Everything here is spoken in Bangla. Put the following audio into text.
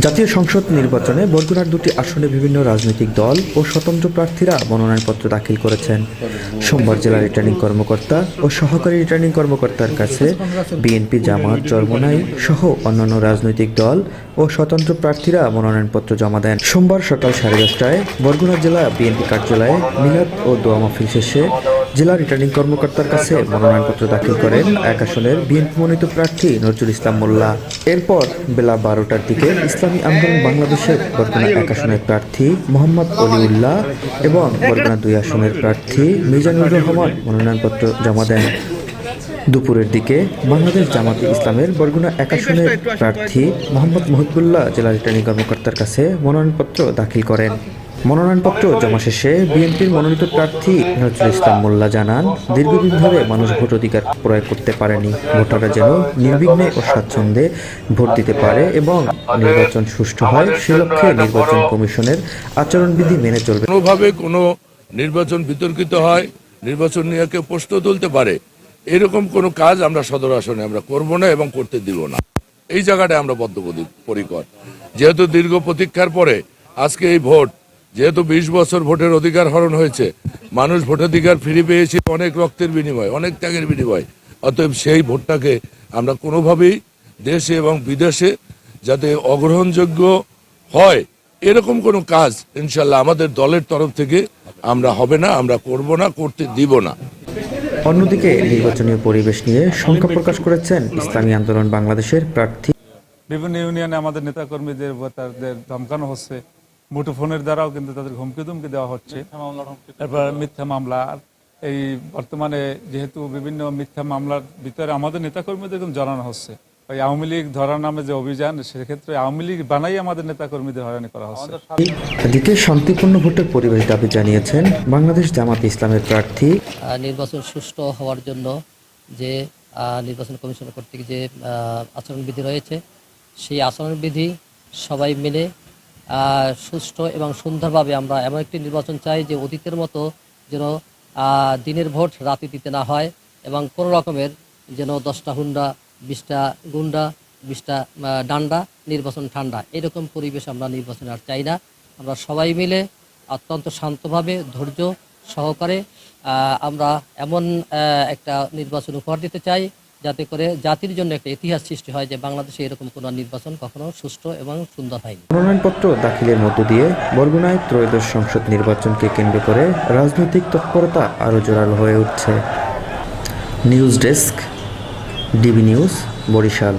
জাতীয় সংসদ নির্বাচনে বরগুনার দুটি আসনে বিভিন্ন রাজনৈতিক দল ও স্বতন্ত্র প্রার্থীরা মনোনয়নপত্র দাখিল করেছেন। সোমবার জেলা রিটার্নিং কর্মকর্তা ও সহকারী রিটার্নিং কর্মকর্তার কাছে বিএনপি, জামায়াত, চরমোনাই সহ অন্যান্য রাজনৈতিক দল ও স্বতন্ত্র প্রার্থীরা মনোনয়নপত্র জমা দেন। সোমবার সকাল 10:30টায় বরগুনা জেলা বিএনপি কার্যালয়ে মিলাদ ও দোয়া মাহফিল শেষে জেলা রিটার্নিং কর্মকর্তার কাছে মনোনয়নপত্র দাখিল করেন এক আসনের বিএনপি মনোনীত প্রার্থী নজরুল ইসলাম মোল্লা। এরপর বেলা 12টার দিকে ইসলামী আন্দোলন বাংলাদেশের বরগুনা এক আসনের প্রার্থী মোহাম্মদ অলিউল্লাহ এবং বরগুনা 2 আসনের প্রার্থী মিজানুর রহমান মনোনয়নপত্র জমা দেন। দুপুরের দিকে বাংলাদেশ জামাতে ইসলামের বরগুনা এক আসনের প্রার্থী মোহাম্মদ মহিবুল্লাহ জেলা রিটার্নিং কর্মকর্তার কাছে মনোনয়নপত্র দাখিল করেন। মনোনয়নপত্র জমা শেষে বিএনপির মনোনীত প্রার্থী নজরুল ইসলাম মোল্লা জানান, দীর্ঘদিন ধরে মানুষ ভোট অধিকার প্রয়োগ করতে পারেনি। ভোটাররা যেন নির্বিঘ্নে ও স্বাচ্ছন্দ্যে ভোট দিতে পারে এবং নির্বাচন সুষ্ঠু হয় সে লক্ষ্যে নির্বাচন কমিশনের আচরণবিধি মেনে চলবে। কোনোভাবে কোনো নির্বাচন বিতর্কিত হয়, নির্বাচন নিয়ে কেউ প্রশ্ন তুলতে পারে, এরকম কোনো কাজ আমরা সদর আসনে আমরা করব না এবং করতে দিব না। এই জায়গাটায় আমরা বদ্ধপরিকর। যেহেতু দীর্ঘ প্রতীক্ষার পরে আজকে এই ভোট, যেহেতু 20 বছর ভোটের অধিকার হরণ হয়েছে, মানুষ ভোটাধিকার ফিরে পেয়েছে অনেক রক্তের বিনিময়ে, অনেক ত্যাগের বিনিময়ে। অতএব সেই ভোটটাকে আমরা কোনোভাবেই দেশে এবং বিদেশে যাতে অগ্রহণযোগ্য হয় এরকম কোনো কাজ ইনশাল্লাহ আমাদের দলের তরফ থেকে আমরা হবে না, আমরা করব না, করতে দিব না। অন্যদিকে নির্বাচনী পরিবেশ নিয়ে শঙ্কা প্রকাশ করেছেন ইসলামী আন্দোলন বাংলাদেশের প্রার্থী। বিভিন্ন ইউনিয়নে আমাদের নেতাকর্মীদের ভোটারদের ধমকানো হচ্ছে, মুঠোফোনের দ্বারাও কিন্তু তাদের হুমকি ধুমকি দেওয়া হচ্ছে। তারপর মিথ্যা মামলা, এই বর্তমানে যেহেতু বিভিন্ন মিথ্যা মামলার ভিতরে আমাদের নেতাকর্মীদের কিন্তু জানানো হচ্ছে। ওই আওয়ামী লীগ ধরার নামে যে অভিযান, সেক্ষেত্রে আওয়ামী লীগ বানাই আমাদের নেতাকর্মীদের হয়রানি করা হচ্ছে। এদিকে শান্তিপূর্ণ ভোটের পরিবেশ দাবি জানিয়েছেন বাংলাদেশ জামাতে ইসলামের প্রার্থী। নির্বাচন সুষ্ঠু হওয়ার জন্য যে নির্বাচন কমিশন কর্তৃক যে আচরণবিধি রয়েছে, সেই আচরণবিধি সবাই মিলে সুষ্ঠু এবং সুন্দরভাবে আমরা এমন একটি নির্বাচন চাই যে অতীতের মতো যেন দিনের ভোট রাতে দিতে না হয় এবং কোনো রকমের যেন 10টা হুন্ডা, 20টা গুন্ডা, 20টা ডান্ডা, নির্বাচন ঠান্ডা, এরকম পরিবেশ আমরা নির্বাচন আর চাই না। আমরা সবাই মিলে অত্যন্ত শান্তভাবে ধৈর্য সহকারে আমরা এমন একটা নির্বাচন উপহার দিতে চাই যাতে করে জাতির জন্য একটা ইতিহাস সৃষ্টি হয় যে বাংলাদেশে এরকম কোনো নির্বাচন কখনো সুষ্ঠু এবং সুন্দর হয়নি। মনোনয়নপত্র দাখিলের মধ্য দিয়ে বরগুনায় ত্রয়োদশ সংসদ নির্বাচনকে কেন্দ্র করে রাজনৈতিক তৎপরতা আরও জোরালো হয়ে উঠছে। News desk, DB news, Barishal.